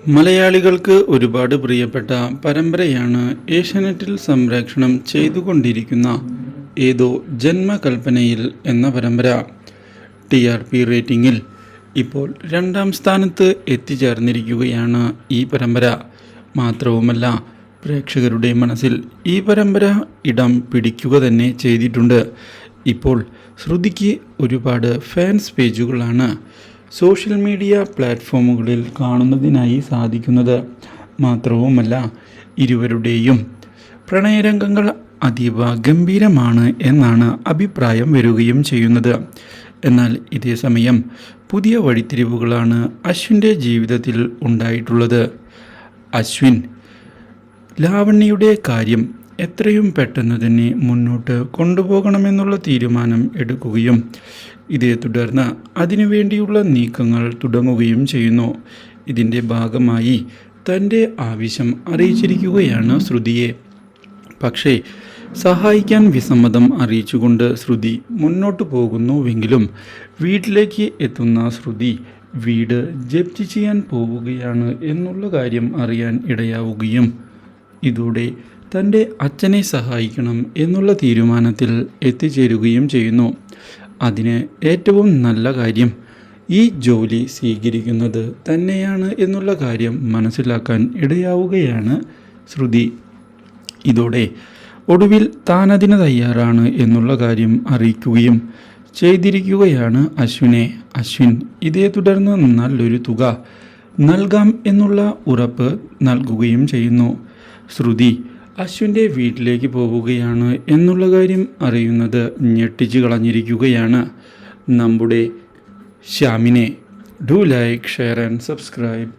മലയാളികൾക്ക് ഒരുപാട് പ്രിയപ്പെട്ട പരമ്പരയാണ് ഏഷ്യാനെറ്റിൽ സംപ്രേഷണം ചെയ്തുകൊണ്ടിരിക്കുന്ന ഏതോ ജന്മകൽപ്പനയിൽ എന്ന പരമ്പര. TRP റേറ്റിംഗിൽ ഇപ്പോൾ 2ാം സ്ഥാനത്ത് എത്തിച്ചേർന്നിരിക്കുകയാണ് ഈ പരമ്പര. മാത്രവുമല്ല, പ്രേക്ഷകരുടെ മനസ്സിൽ ഈ പരമ്പര ഇടം പിടിക്കുക തന്നെ ചെയ്തിട്ടുണ്ട്. ഇപ്പോൾ ശ്രുതിക്ക് ഒരുപാട് ഫാൻസ് പേജുകളാണ് സോഷ്യൽ മീഡിയ പ്ലാറ്റ്ഫോമുകളിൽ കാണുന്നതിനായി സാധിക്കുന്നത്. മാത്രവുമല്ല, ഇരുവരുടെയും പ്രണയരംഗങ്ങൾ അതീവ ഗംഭീരമാണ് എന്നാണ് അഭിപ്രായം വരികയും ചെയ്യുന്നത്. എന്നാൽ ഇതേ സമയം പുതിയ വഴിത്തിരിവുകളാണ് അശ്വിൻ്റെ ജീവിതത്തിൽ ഉണ്ടായിട്ടുള്ളത്. അശ്വിൻ ലാവണ്യയുടെ കാര്യം എത്രയും പെട്ടെന്ന് തന്നെ മുന്നോട്ട് കൊണ്ടുപോകണമെന്നുള്ള തീരുമാനം എടുക്കുകയും ഇതേ തുടർന്ന് അതിനുവേണ്ടിയുള്ള നീക്കങ്ങൾ തുടങ്ങുകയും ചെയ്യുന്നു. ഇതിൻ്റെ ഭാഗമായി തൻ്റെ ആവശ്യം അറിയിച്ചിരിക്കുകയാണ് ശ്രുതിയെ. പക്ഷേ സഹായിക്കാൻ വിസമ്മതം അറിയിച്ചുകൊണ്ട് ശ്രുതി മുന്നോട്ട് പോകുന്നുവെങ്കിലും വീട്ടിലേക്ക് എത്തുന്ന ശ്രുതി വീട് ജപ്തി ചെയ്യാൻ പോവുകയാണ് എന്നുള്ള കാര്യം അറിയാൻ ഇടയാവുകയും ഇതോടെ തൻ്റെ അച്ഛനെ സഹായിക്കണം എന്നുള്ള തീരുമാനത്തിൽ എത്തിച്ചേരുകയും ചെയ്യുന്നു. അതിന് ഏറ്റവും നല്ല കാര്യം ഈ ജോലി സ്വീകരിക്കുന്നത് തന്നെയാണ് എന്നുള്ള കാര്യം മനസ്സിലാക്കാൻ ഇടയാവുകയാണ് ശ്രുതി. ഇതോടെ ഒടുവിൽ താനതിന് തയ്യാറാണ് എന്നുള്ള കാര്യം അറിയിക്കുകയും ചെയ്തിരിക്കുകയാണ് അശ്വിനെ. അശ്വിൻ ഇതേ തുടർന്ന് നല്ലൊരു തുക നൽകാം എന്നുള്ള ഉറപ്പ് നൽകുകയും ചെയ്യുന്നു. ശ്രുതി അശ്വിൻ്റെ വീട്ടിലേക്ക് പോവുകയാണ് എന്നുള്ള കാര്യം അറിയുന്നത് ഞെട്ടിച്ചു കളഞ്ഞിരിക്കുകയാണ് നമ്മുടെ ശ്യാമിനെ. Do like, share and subscribe.